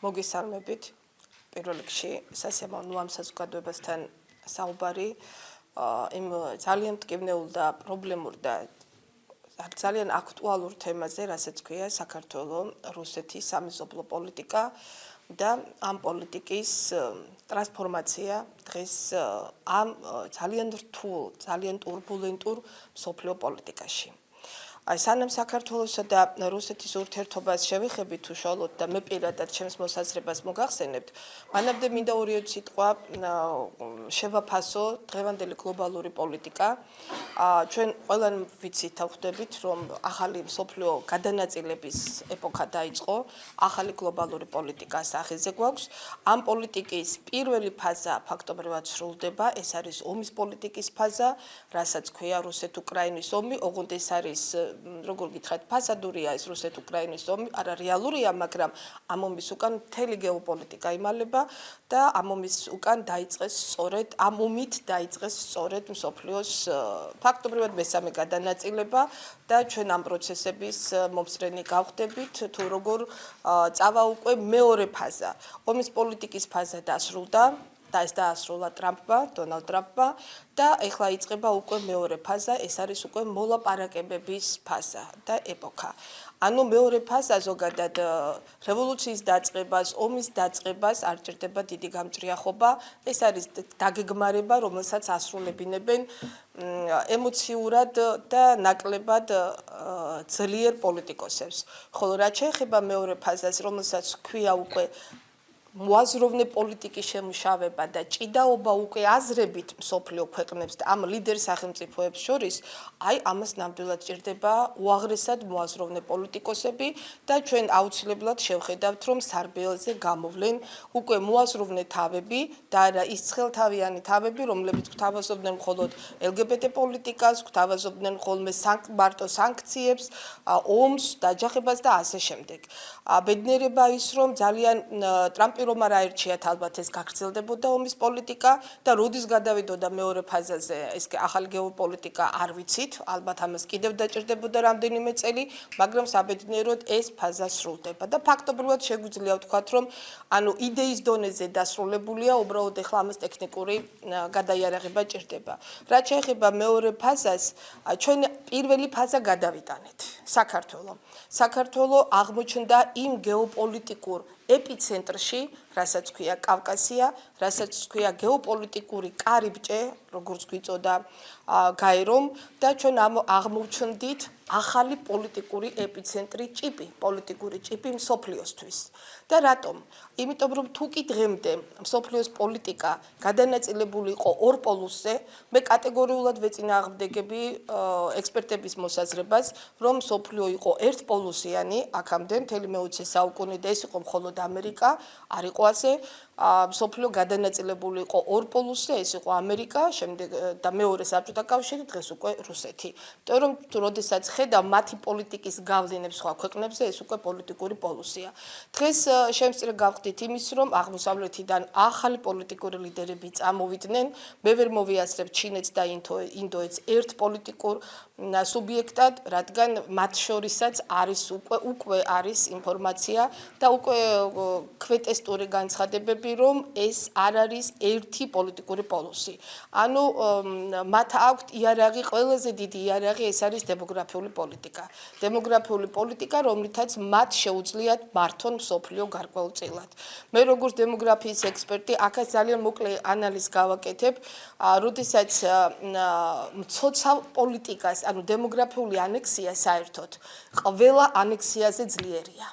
მოგესალმებით. პირველ რიგში სასიამოვნო ამ საზოგადოებასთან საუბარი იმ ძალიან მტკივნეულ და პრობლემურ და ძალიან აქტუალურ თემაზე, რასაც ქვია საქართველოს რუსეთის სამეზობლო პოლიტიკა და ამ პოლიტიკის ტრანსფორმაცია დღეს ამ ძალიან რთულ, ძალიან турბულენტურ მსოფლიო პოლიტიკაში. სანამ საქართველოსა და რუსეთის ურთიერთობას შევეხებით უშუალოდ და მე პირადად ჩემს მოსაზრებას მოგახსენებთ, მანამდე მინდა ორი სიტყვა შევაფასო დღევანდელი გლობალური პოლიტიკა. ჩვენ ყველანი ვიცით, ხვდებით, რომ ახალი მსოფლიო გადანაწილების ეპოქა დაიწყო, ახალი გლობალური პოლიტიკა სახეზე გვაქვს. ამ პოლიტიკის პირველი ფაზა ფაქტობრივად სრულდება, ეს არის ომის პოლიტიკის ფაზა, რასაც ქვია რუსეთ-უკრაინის ომი, ოღონდ ეს არის როგორ გითხრათ, ფასადურია ეს რუსეთ-უკრაინის ომი, არა რეალურია, მაგრამ ამ ომის უკან მთელი გეოპოლიტიკა იმალება და ამ ომის უკან დაიწყეს სწორედ, ამ ომით დაიწყეს სწორედ მსოფლიოს ფაქტობრივად მესამე გადანაწილება და ჩვენ ამ პროცესების მომსწრენი გავხდებით, თუ როგორ წავა უკვე მეორე ფაზა. ომის პოლიტიკის ფაზა დასრულდა. და ეს დაასრულა ტრამპმა, დონალდ ტრამპმა და ეხლა იწყება უკვე მეორე ფაზა, ეს არის უკვე მოლაპარაკებების ფაზა და ეპოქა. ანუ მეორე ფაზა ზოგადად რევოლუციის დაწყებას, ომის დაწყებას არ ჭირდება დიდი გამჭრიახობა, ეს არის დაგეგმარება, რომელსაც ასრულებინებენ ემოციურად და ნაკლებად ძლიერ პოლიტიკოსებს. ხოლო რაც შეეხება მეორე ფაზას, რომელსაც ქვია უკვე მოაზროვნე პოლიტიკის შემუშავება და ჭიდაობა უკვე აზრებით მსოფლიო ქვეყნებს და ამ ლიდერ სახელმწიფოებს შორის, აი ამას ნამდვილად ჭირდება უაღრესად მოაზროვნე პოლიტიკოსები და ჩვენ აუცილებლად შევხედავთ, რომ სარბიელზე გამოვლენ უკვე მოაზროვნე თავები და არა ის ცხელთავიანი თავები, რომლებიც გვთავაზობდნენ მხოლოდ LGBT პოლიტიკას, გვთავაზობდნენ ხოლმე მარტო სანქციებს, ომს, დაჯახებას და ასე შემდეგ. ბედნიერება ის, რომ ძალიან ტრამპი რომ არ აერჩიათ, ალბათ ეს გაგრძელდებოდა ომის პოლიტიკა და როდის გადავიდოდა მეორე ფაზაზე, ეს ახალი გეოპოლიტიკა არ ვიცით, ალბათ ამას კიდევ დაჭირდებოდა რამდენიმე წელი, მაგრამ საბედნიეროდ ეს ფაზა სრულდება და ფაქტობრივად შეგვიძლია ვთქვათ, რომ ანუ იდეის დონეზე დასრულებულია, უბრალოდ ეხლა ამას ტექნიკური გადაიარაღება ჭირდება. რაც შეეხება მეორე ფაზას, ჩვენ პირველი ფაზა გადავიტანეთ. საქართველო აღმოჩნდა იმ გეოპოლიტიკურ ეპიცენტრში, რასაც ქვია კავკასია, რასაც ქვია გეოპოლიტიკური კარიბჭე, როგორც გვიწოდა გაერომ და ჩვენ აღმოვჩნდით ახალი პოლიტიკური ეპიცენტრი ჭიპი, პოლიტიკური ჭიპი მსოფლიოსთვის. და რატომ? იმიტომ რომ თუ კი დღემდე მსოფლიოს პოლიტიკა გადანაწილებული იყო ორ პოლუსზე, მე კატეგორიულად ვეწინააღმდეგები ექსპერტების მოსაზრებას, რომ მსოფლიო იყო ერთპოლუსიანი, აქამდე მთელი მე-20 საუკუნე და ეს იყო მხოლოდ ამერიკა, არ იყო ასე. მსოფლიო გადანაწილებული იყო ორ პოლუსზე, ეს იყო ამერიკა, შემდეგ და მეორე საბჭოთა კავშირი, დღეს უკვე რუსეთი. იმიტომ რომ როდესაც ხედავ მათი პოლიტიკის გავლენებს სხვა ქვეყნებზე, ეს უკვე პოლიტიკური პოლუსია. დღეს შემსწრე გავხდით იმის, რომ აღმოსავლეთიდან ახალი პოლიტიკური ლიდერები წამოვიდნენ, მე ვერ მოვიაზრებ ჩინეთს და ინდოეთს ერთ პოლიტიკურ სუბიექტად, რადგან მათ შორისაც არის უკვე არის ინფორმაცია და უკვე ქვეტესტური განცხადებები, რომ ეს არ არის ერთი პოლიტიკური პოლუსი. ანუ მათ აქვთ იარაღი, ყველაზე დიდი იარაღი ეს არის დემოგრაფიული პოლიტიკა. დემოგრაფიული პოლიტიკა, რომლითაც მათ შეუძლიათ მართონ მსოფლიო გარკვეულწილად. მე როგორც დემოგრაფიის ექსპერტი, აქაც ძალიან მოკლე ანალიზს გავაკეთებ, როდესაც მცოცავ პოლიტიკას, ანუ დემოგრაფიული ანექსია საერთოდ ყველა ანექსიაზე ძლიერია.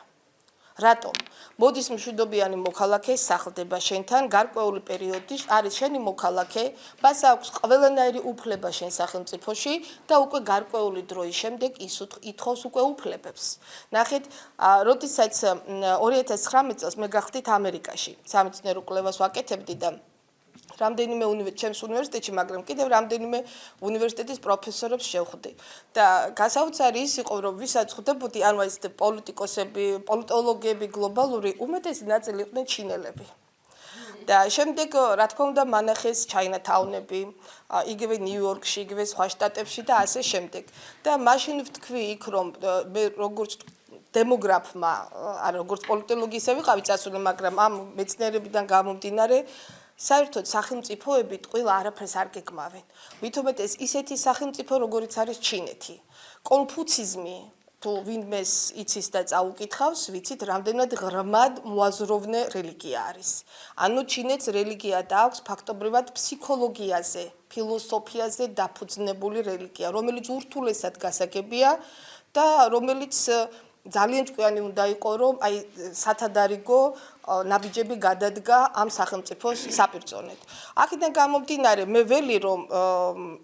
რატომ? მოდის მშვიდობიანი მოქალაქე სახლდება შენთან გარკვეული პერიოდი, არის შენი მოქალაქე, მას აქვს ყველანაირი უფლება შენ სახელმწიფოში და უკვე გარკვეული დროის შემდეგ ის ითხოვს უკვე უფლებებს. ნახეთ, როდესაც 2019 წელს მე გავხდით ამერიკაში, სამეცნიერო კვლევას ვაკეთებდი და რამდენიმე ჩემს უნივერსიტეტში, მაგრამ კიდევ რამდენიმე უნივერსიტეტის პროფესორებს შევხვდი. და გასაოცარი ის იყო, რომ ვისაც ხვდებოდი, ანუ ეს პოლიტიკოსები, პოლიტოლოგები, გლობალური, უმეტესი ნაწილი იყვნენ ჩინელები. და შემდეგ, რა თქმა უნდა, მანახეს ჩაინათაუნები, იგივე ნიუ-იორკში, იგივე სხვა შტატებში და ასე შემდეგ. და მაშინ ვთქვი იქ, რომ მე როგორც დემოგრაფმა, ან როგორც პოლიტოლოგი ისე ვიყავი წასული, მაგრამ ამ მეცნიერებიდან გამომდინარე საერთოდ სახელმწიფოები ტყუილა არაფერს არ გეკმავენ. მით უმეტეს ისეთი სახელმწიფო, როგორიც არის ჩინეთი. კონფუციზმი თუ ვინმეს იცის და წაუკითხავს, ვიცით, რამდენად ღრმად მოაზროვნე რელიგია არის. ანუ ჩინეთს რელიგია დააქვს ფაქტობრივად ფსიქოლოგიაზე, ფილოსოფიაზე დაფუძნებული რელიგია, რომელიც ურთულესად გასაგებია და რომელიც ძალიან ჭკვიანი უნდა იყოს, რომ აი სათადარიგო ნაბიჯები გადადგა ამ სახელმწიფოს საპირწონედ. აქედან გამომდინარე, მე ველი რომ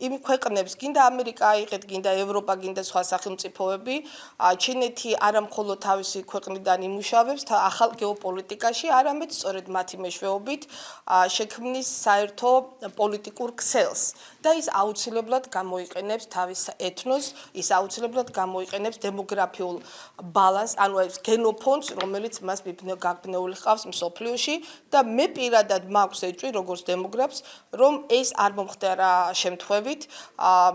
იმ ქვეყნებს, გინდა ამერიკა აიღეთ, გინდა ევროპა, გინდა სხვა სახელმწიფოები, ჩინეთი არა მხოლოდ თავისი ქვეყნიდან იმუშავებს ახალ გეოპოლიტიკაში, არამედ სწორედ მათი მეშვეობით შექმნის საერთო პოლიტიკურ ქსელს და ის აუცილებლად გამოიყენებს თავის ეთნოს, ის აუცილებლად გამოიყენებს დემოგრაფიულ ბალანსს, ანუ ეს გენოფონდს, რომელიც მას გაგბნეული ყავს მსოფლიოში და მე პირადად მაქვს ეჭვი როგორც დემოგრაფს, რომ ეს არ მომხდარა შემთხვევით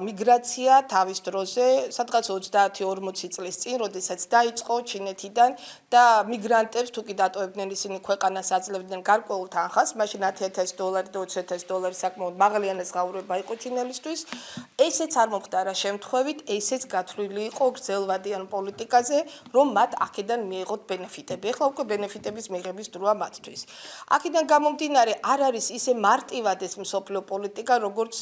მიგრაცია თავის დროზე, სადღაც 30-40 წლის წინ, როდესაც დაიწყო ჩინეთიდან და მიგრანტებს თუ კი დატოვებდნენ ისინი ქვეყანას აძლევდნენ გარკვეულ თანხას, მაშინ $10,000 და $20,000 საკმაოდ მაღალი ანაზღაურება იყო ჩინელისთვის. ესეც არ მომხდარა შემთხვევით, ესეც გათვლილი იყო გრძელვადიან პოლიტიკაზე, რომ მათ აქედან მიიღოთ ბენეფიტები. ეხლა უკვე ბენეფიტების მიღების დროა მათთვის. აქედან გამომდინარე, არ არის ისე მარტივად ეს მსოფლიო პოლიტიკა, როგორც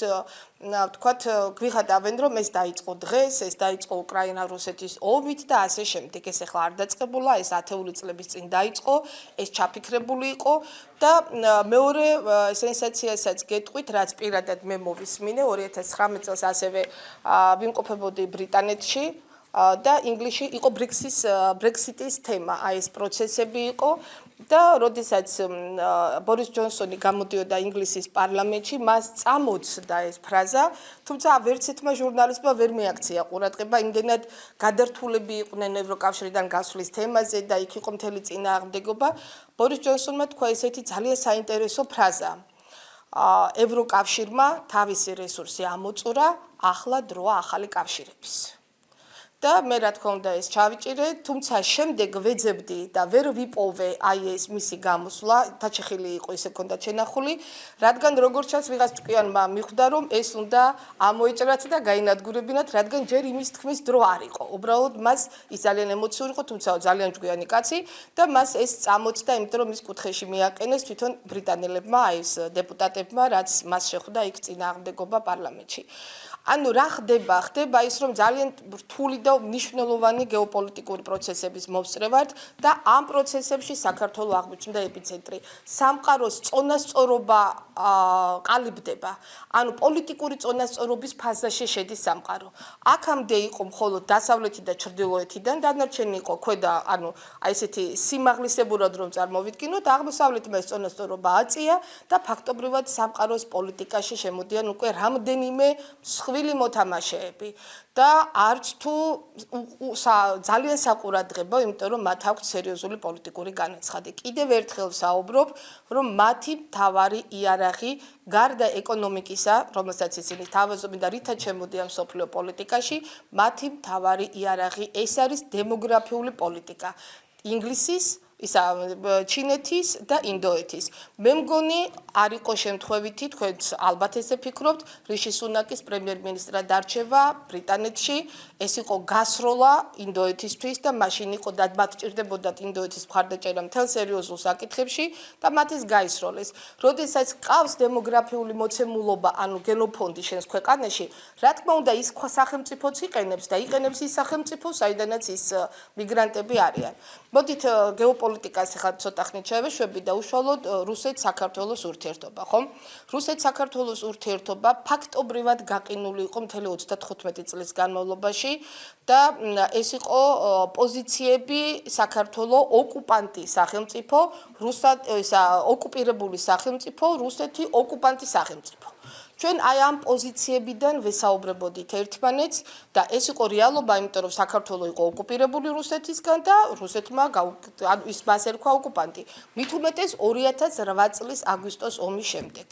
ვთქვათ, გვიხატავენ, რომ ეს დაიწყო დღეს, ეს დაიწყო უკრაინა-რუსეთის ომით და ასე შემდეგ. ეს ეხლა არ დაწყებულა, ეს 10 წლების წინ დაიწყო, ეს ჩაფიქრებული იყო და მეორე სენსაციასაც გეტყვით, რაც პირადად მე მოვისმინე 2019 წელს ასევე ვიმყოფებოდი ბრიტანეთში. და ინგლისში იყო ბრექსიტის თემა, აი ეს პროცესები იყო და როდესაც ბორის ჯონსონი გამოდიოდა ინგლისის პარლამენტში, მას წამოწდა ეს ფრაზა, თუმცა ვერც ერთმა ჟურნალისტმა ვერ მიაქცია ყურადღება, იმდენად გადართულები იყვნენ ევროკავშირიდან გასვლის თემაზე და იქ იყო მთელი წინააღმდეგობა. ბორის ჯონსონმა თქვა ესეთი ძალიან საინტერესო ფრაზა. ევროკავშირმა თავისი რესურსი ამოწურა, ახლა დროა ახალი კავშირების. და მე რა თქმა უნდა ეს ჩავიჭირე, თუმცა შემდეგ ვეძებდი და ვერ ვიპოვე აი ეს მისი გამოსვლა, დაჩეხილი იყო ისე ქონდა შენახული, რადგან როგორც ჩანს ვიღაც ჭკვიანმა მიხვდა რომ ეს უნდა ამოიჭრათ და გაინადგურებინათ, რადგან ჯერ იმის თქმის დრო არ იყო. უბრალოდ მას ის ძალიან ემოციური იყო, თუმცა ძალიან ჭკვიანი კაცი და მას ეს წამოწდა, იმიტომ რომ ის კუთხეში მიაყენეს თვითონ ბრიტანელებმა, აი ეს დეპუტატებმა, რაც მას შეხვდა იქ წინააღმდეგობა პარლამენტში. ანუ რა ხდება? ხდება ის, რომ ძალიან რთული და მნიშვნელოვანი გეოპოლიტიკური პროცესების მომსწრე ვართ და ამ პროცესებში საქართველოს აღმოჩნდა ეპიცენტრი. სამყაროს წონასწორობა ყალიბდება. ანუ პოლიტიკური წონასწორობის ფაზაში შედის სამყარო. აქამდე იყო მხოლოდ დასავლეთი და ჩრდილოეთიდან, დანარჩენი იყო ქვედა, ანუ აი ესეთი სიმაღლისებურად რომ წარმოვიდგინოთ, აღმოსავლეთმა ეს წონასწორობა აწია და ფაქტობრივად სამყაროს პოლიტიკაში შემოდიან უკვე რამდენიმე სხვილი მოთამაშეები და არც თუ ძალიან საყურადღებო, იმიტომ რომ მათ აქვს სერიოზული პოლიტიკური განაცხადი. კიდევ ერთხელ საუბრობ, რომ მათი მთავარი იარაღი გარდა ეკონომიკისა, რომელსაც ისინი თავაზობენ და რითაც შემოდიან მსოფლიო პოლიტიკაში, მათი მთავარი იარაღი ეს არის დემოგრაფიული პოლიტიკა. ინგლისის ჩინეთის და ინდოეთის. მე მგონი არ იყო შემთხვევითი, თქვენ ალბათ ესე ფიქრობთ, რიში სუნაკის პრემიერ-მინისტრად დარჩება ბრიტანეთში, ეს იყო გასროლა ინდოეთისთვის და მაშინ იყო და მათ ჭირდებოდათ ინდოეთის მხარდაჭერა მთელ სერიოზულ საკითხებში და მათ ეს გაისროლეს. როდესაც ყავს დემოგრაფიული მოცემულობა, ანუ გენოფონდი შენს ქვეყანაში, რა თქმა უნდა ის სახელმწიფოც იყენებს და იყენებს ის სახელმწიფო, საიდანაც ის მიგრანტები არიან. მოდით გეოპოლიტიკას ახლა ცოტა ხნით შევეშვები და უშუალოდ რუსეთ-საქართველოს ურთიერთობა, ხო? რუსეთ-საქართველოს ურთიერთობა ფაქტობრივად გაყინული იყო მთელი 35 წლის განმავლობაში და ეს იყო პოზიციები საქართველოს ოკუპანტი სახელმწიფო, ოკუპირებული სახელმწიფო, რუსეთი ოკუპანტი სახელმწიფო. ჩვენ აი ამ პოზიციებიდან ვესაუბრებოდით ერთმანეთს და ეს იყო რეალობა, იმიტომ რომ საქართველოს იყო ოკუპირებული რუსეთისგან და რუსეთმა ის მას ერქვა ოკუპანტი. მით უმეტეს 2008 წლის აგვისტოს ომის შემდეგ.